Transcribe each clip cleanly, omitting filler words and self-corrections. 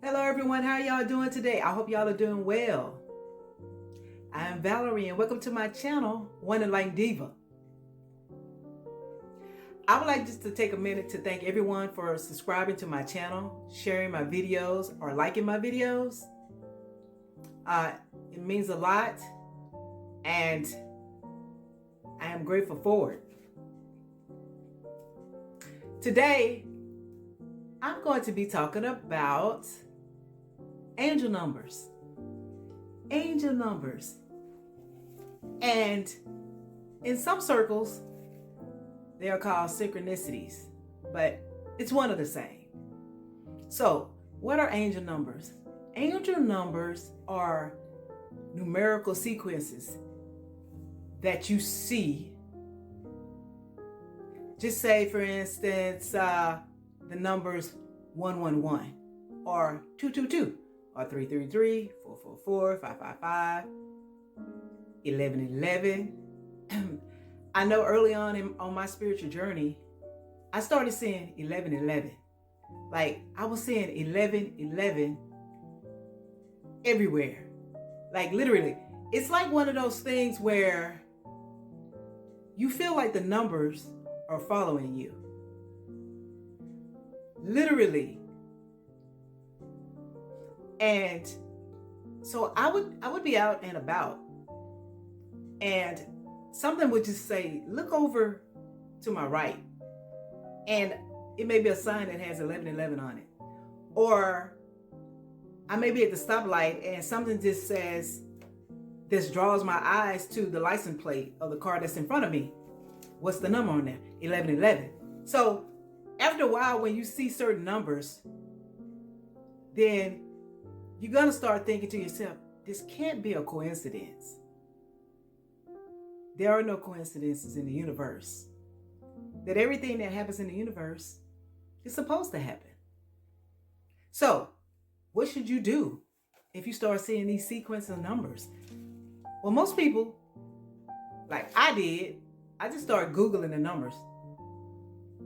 Hello everyone, how y'all doing today? I hope y'all are doing well. I am Valerie and welcome to my channel, One Enlightened Diva. I would like just to take a minute to thank everyone for subscribing to my channel, sharing my videos, or liking my videos. It means a lot and I am grateful for it. Today, I'm going to be talking about angel numbers. Angel numbers. And in some circles, they are called synchronicities, but it's one of the same. So, what are angel numbers? Angel numbers are numerical sequences that you see. Just say, for instance, the numbers 111 or 222 or 333, 444, 555, 1111. I know early on my spiritual journey, I started seeing 1111. Like I was seeing 1111 everywhere. Like literally, it's like one of those things where you feel like the numbers are following you. Literally. And so I would be out and about and something would just say, look over to my right. And it may be a sign that has 1111 on it. Or I may be at the stoplight and something just says, this draws my eyes to the license plate of the car that's in front of me. What's the number on there? 1111. So after a while, when you see certain numbers, then you're going to start thinking to yourself, this can't be a coincidence. There are no coincidences in the universe. That everything that happens in the universe is supposed to happen. So, what should you do if you start seeing these sequences of numbers? Well, most people, like I did, I just started Googling the numbers.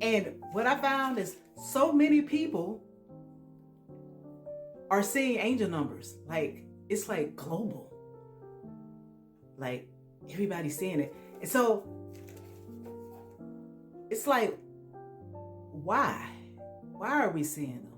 And what I found is so many people are seeing angel numbers. Like, it's like global. Like, everybody's seeing it. And so, it's like, why? Why are we seeing them?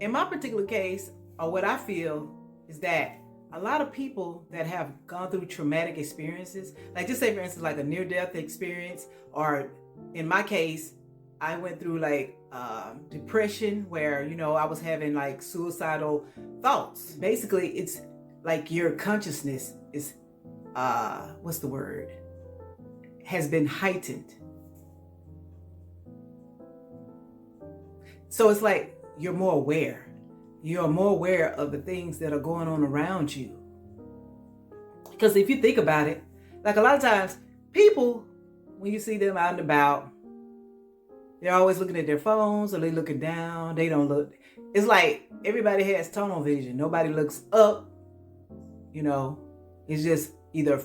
In my particular case, or what I feel, is that a lot of people that have gone through traumatic experiences, like just say for instance, like a near-death experience, or in my case, I went through like depression where, I was having like suicidal thoughts. Basically, it's like your consciousness is, has been heightened. So it's like you're more aware. You're more aware of the things that are going on around you. Because if you think about it, like a lot of times, people, when you see them out and about, they're always looking at their phones or they looking down. They don't look. It's like everybody has tunnel vision. Nobody looks up. It's just either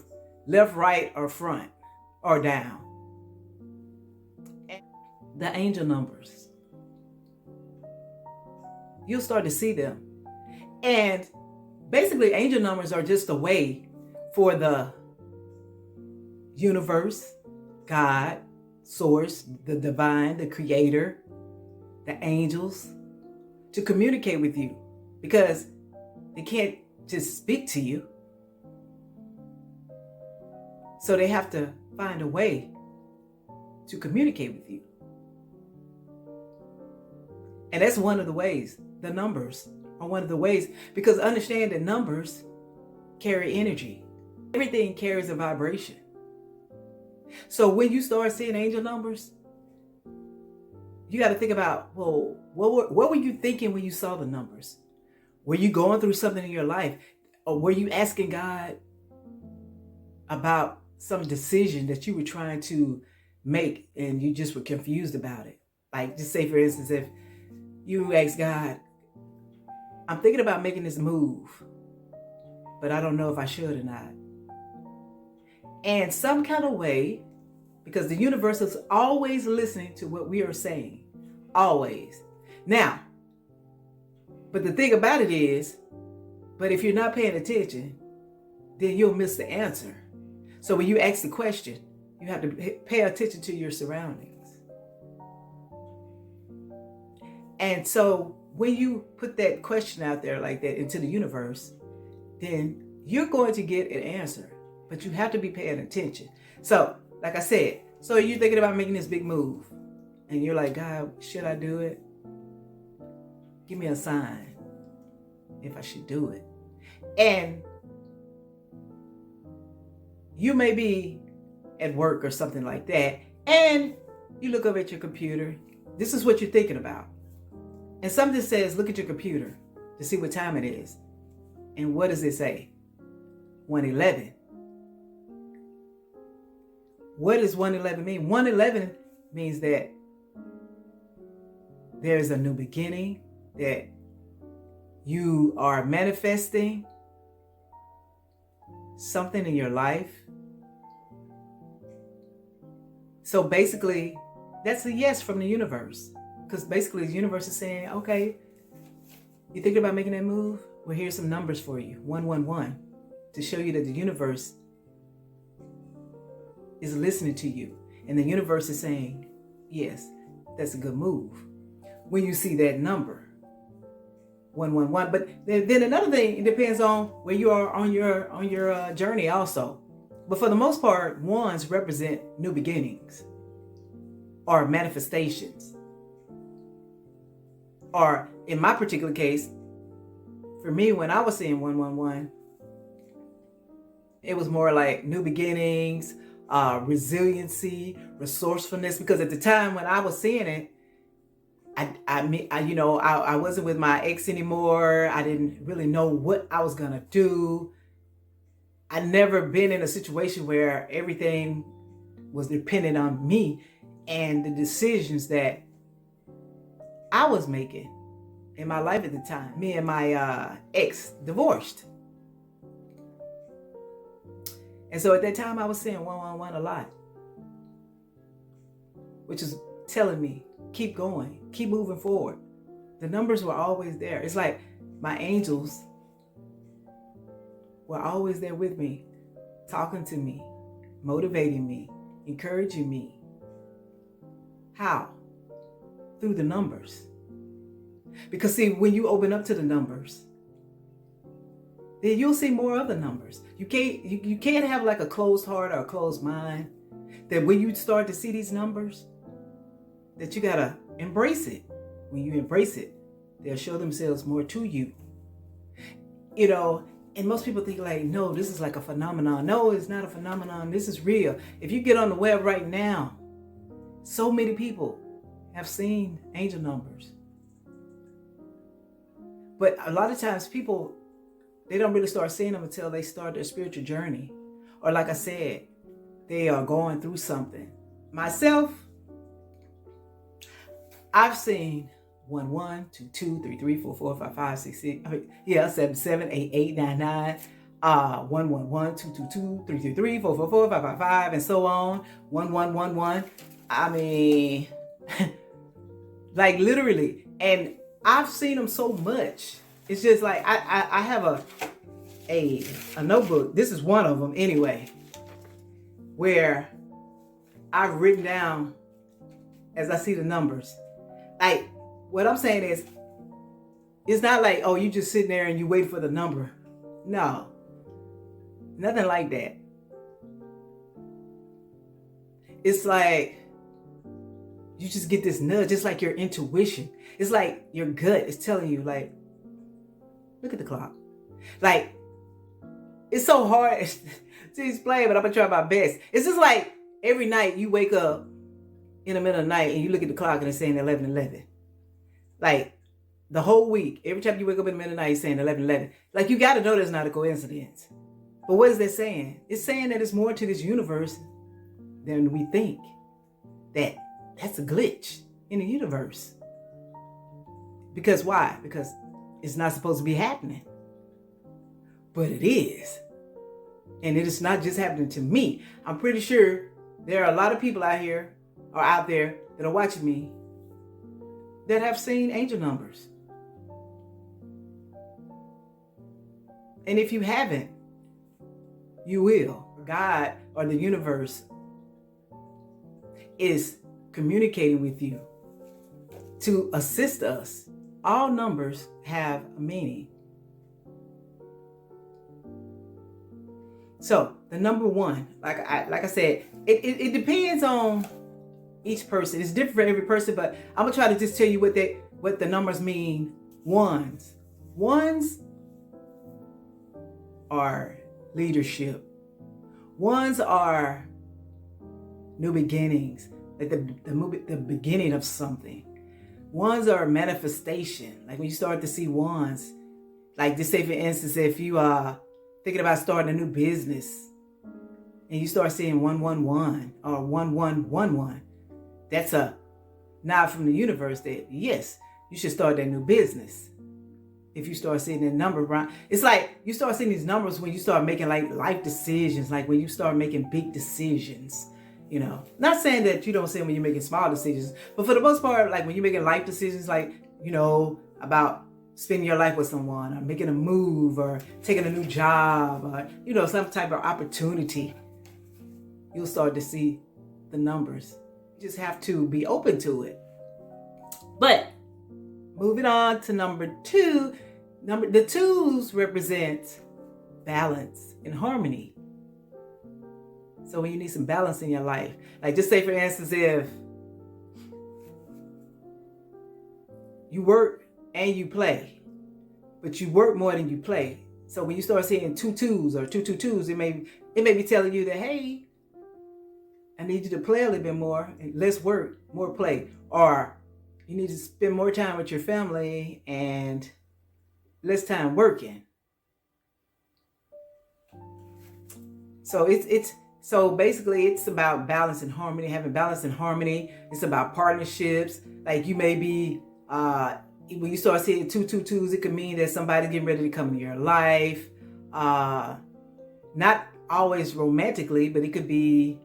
left, right, or front, or down. The angel numbers. You'll start to see them. And basically, angel numbers are just a way for the universe, God, source, the divine, the creator, the angels, to communicate with you. Because they can't just speak to you. So they have to find a way to communicate with you. And that's one of the ways. The numbers are one of the ways, because understand that numbers carry energy. Everything carries a vibration. So when you start seeing angel numbers, you got to think about, well, what were you thinking when you saw the numbers? Were you going through something in your life? Or were you asking God about some decision that you were trying to make and you just were confused about it? Like, just say, for instance, if you ask God, I'm thinking about making this move, but I don't know if I should or not. And some kind of way, because the universe is always listening to what we are saying, always. Now, but the thing about it is, but if you're not paying attention, then you'll miss the answer. So when you ask the question, you have to pay attention to your surroundings. And so when you put that question out there like that into the universe, then you're going to get an answer, but you have to be paying attention. So, like I said, so you're thinking about making this big move and you're like, God, should I do it? Give me a sign if I should do it. And you may be at work or something like that, and you look up at your computer. This is what you're thinking about. And something says, look at your computer to see what time it is. And what does it say? 1:11. What does 1:11 mean? 1:11 means that there's a new beginning, that you are manifesting something in your life. So basically, that's a yes from the universe. Because basically the universe is saying, okay, you thinking about making that move? Well, here's some numbers for you. 111, to show you that the universe is listening to you. And the universe is saying, yes, that's a good move. When you see that number, 111. But then another thing, it depends on where you are on your journey also. But for the most part, ones represent new beginnings or manifestations. Or in my particular case, for me, when I was seeing 111, it was more like new beginnings, resiliency, resourcefulness. Because at the time when I was seeing it, I wasn't with my ex anymore. I didn't really know what I was gonna do. I'd never been in a situation where everything was dependent on me and the decisions that I was making in my life at the time. Me and my ex divorced. And so at that time I was saying 111 a lot, which is telling me, keep going, keep moving forward. The numbers were always there. It's like my angels were always there with me, talking to me, motivating me, encouraging me. How? Through the numbers. Because see, when you open up to the numbers, then you'll see more of the numbers. You can't have like a closed heart or a closed mind. That when you start to see these numbers, that you gotta embrace it. When you embrace it, they'll show themselves more to you. You know, and most people think like, no, this is like a phenomenon. No, it's not a phenomenon. This is real. If you get on the web right now, so many people have seen angel numbers. But a lot of times people, they don't really start seeing them until they start their spiritual journey. Or like I said, they are going through something. Myself, I've seen 1 1 2 2 3 3 4 4 5 5 6 6 7 7 8 8 9 9 1 1 1 2 2 2 3 3 3 4 4 4 5 5 5 and so on. 1 1 1 1. I mean, like literally. And I've seen them so much. It's just like I have a notebook. This is one of them anyway, where I've written down as I see the numbers. Like, what I'm saying is, it's not like, oh, you just sitting there and you wait for the number. No, nothing like that. It's like, you just get this nudge. It's like your intuition. It's like your gut is telling you, like, look at the clock. Like, it's so hard to explain, but I'm gonna try my best. It's just like every night you wake up in the middle of the night and you look at the clock and it's saying 11:11. Like the whole week, every time you wake up in the middle of the night, it's saying 11:11. Like, you got to know that's not a coincidence. But what is that saying? It's saying that it's more to this universe than we think. That's a glitch in the universe. Because why? Because it's not supposed to be happening. But it is. And it is not just happening to me. I'm pretty sure there are a lot of people out here or out there that are watching me that have seen angel numbers. And if you haven't, you will. God or the universe is communicating with you to assist us. All numbers have a meaning. So the number one, like I said, it depends on each person. It's different for every person, but I'm gonna try to just tell you what the numbers mean. Ones are leadership. Ones are new beginnings, like the beginning of something. Ones are manifestation. Like when you start to see ones, like just say for instance, if you are thinking about starting a new business and you start seeing 111 or 1111, that's a nod from the universe that yes, you should start that new business. If you start seeing that number around, it's like you start seeing these numbers when you start making like life decisions, like when you start making big decisions. You know, not saying that you don't see them when you're making small decisions, but for the most part, like when you're making life decisions, like, you know, about spending your life with someone or making a move or taking a new job or, you know, some type of opportunity, you'll start to see the numbers. You just have to be open to it. But moving on to number two, the twos represent balance and harmony. So when you need some balance in your life, like just say for instance, if you work and you play, but you work more than you play. So when you start seeing 2 2s or 2 2 2s, it may be telling you that, hey, I need you to play a little bit more and less work, more play. Or you need to spend more time with your family and less time working. So so basically it's about balance and harmony, having balance and harmony. It's about partnerships. Like you may be, when you start seeing 2 2 2s, it could mean that somebody's getting ready to come into your life. Not always romantically, but it could be,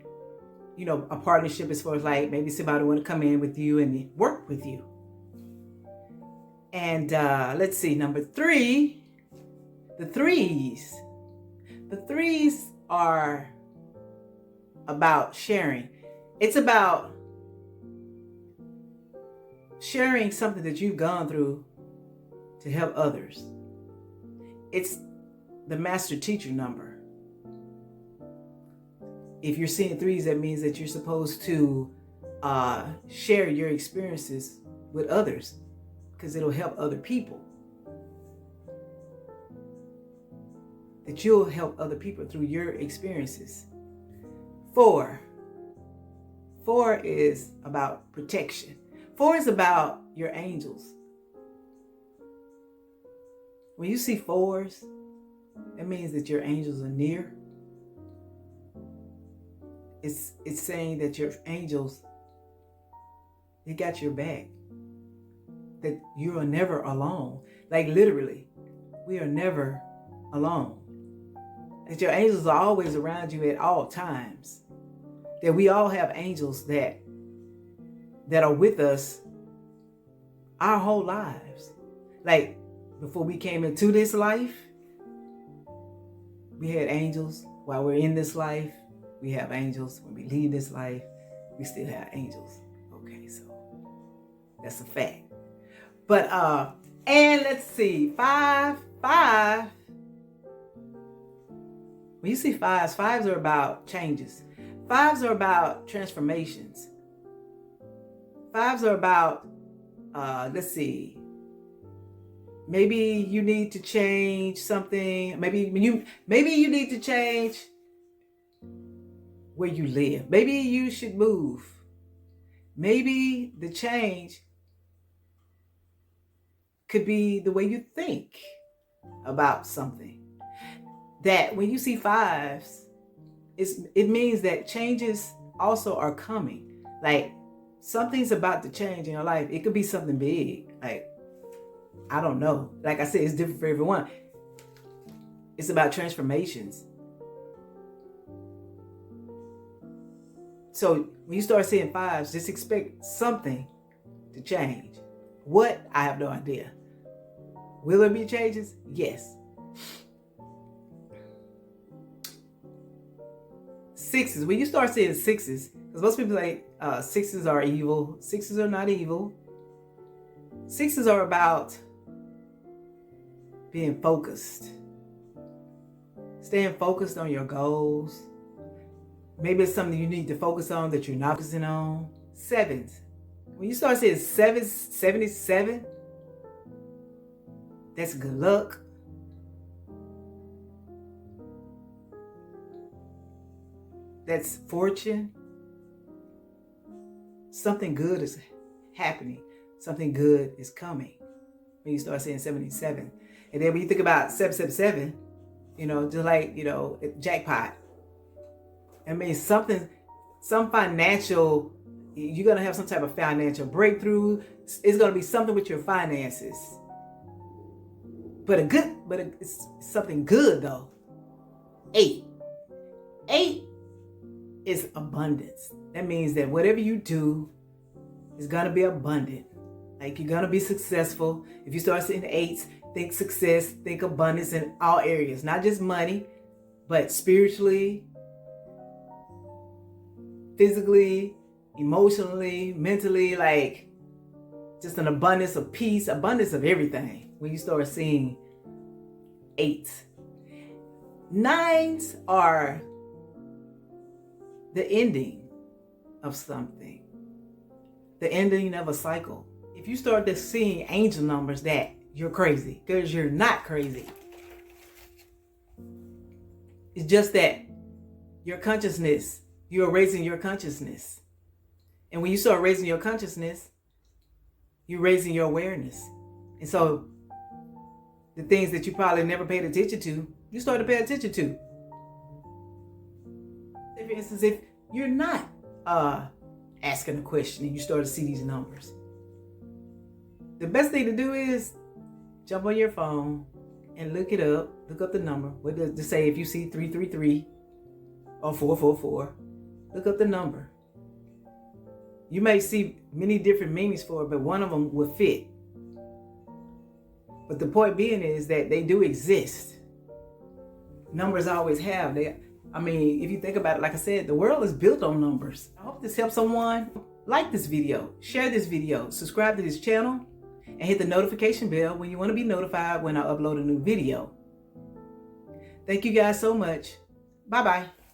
you know, a partnership as far as like maybe somebody want to come in with you and work with you. And let's see, number 3, the threes. The threes are about sharing. It's about sharing something that you've gone through to help others. It's the master teacher number. If you're seeing threes, that means that you're supposed to share your experiences with others because it'll help other people. That you'll help other people through your experiences. 4 is about protection. 4 is about your angels. When you see 4s, that means that your angels are near. It's saying that your angels, they got your back. That you are never alone. Like literally, we are never alone. That your angels are always around you at all times. That we all have angels that are with us our whole lives. Like before we came into this life, we had angels. While we're in this life, we have angels. When we leave this life, we still have angels. Okay, so that's a fact. But and let's see, 5. When you see 5s are about changes. 5s are about transformations. 5s are about, let's see, maybe you need to change something. Maybe you need to change where you live. Maybe you should move. Maybe the change could be the way you think about something. That when you see 5s, it means that changes also are coming. Like something's about to change in your life. It could be something big. Like, I don't know. Like I said, it's different for everyone. It's about transformations. So when you start seeing 5s, just expect something to change. What? I have no idea. Will there be changes? Yes. Sixes. When you start seeing sixes, because most people say sixes are evil. Sixes are not evil. Sixes are about being focused. Staying focused on your goals. Maybe it's something you need to focus on that you're not focusing on. Sevens. When you start seeing 77, that's good luck. That's fortune. Something good is happening. Something good is coming when you start seeing 77. And then when you think about 777, just like, jackpot. I mean, some financial, you're going to have some type of financial breakthrough. It's going to be something with your finances. But it's something good though. 8 is abundance. That means that whatever you do is going to be abundant. Like, you're going to be successful. If you start seeing 8s, think success, think abundance in all areas, not just money, but spiritually, physically, emotionally, mentally, like just an abundance of peace, abundance of everything when you start seeing 8s. 9s are the ending of something, the ending of a cycle. If you start to seeing angel numbers, that you're crazy, because you're not crazy. It's just that your consciousness, you're raising your consciousness. And when you start raising your consciousness, you're raising your awareness. And so the things that you probably never paid attention to, you start to pay attention to. For instance, if you're not asking a question and you start to see these numbers, the best thing to do is jump on your phone and look it up. Look up the number. What does it say? If you see 333 or 444, look up the number. You may see many different meanings for it, but one of them will fit. But the point being is that they do exist. Numbers always have. If you think about it, like I said, the world is built on numbers. I hope this helps someone. Like this video, share this video, subscribe to this channel, and hit the notification bell when you want to be notified when I upload a new video. Thank you guys so much. Bye-bye.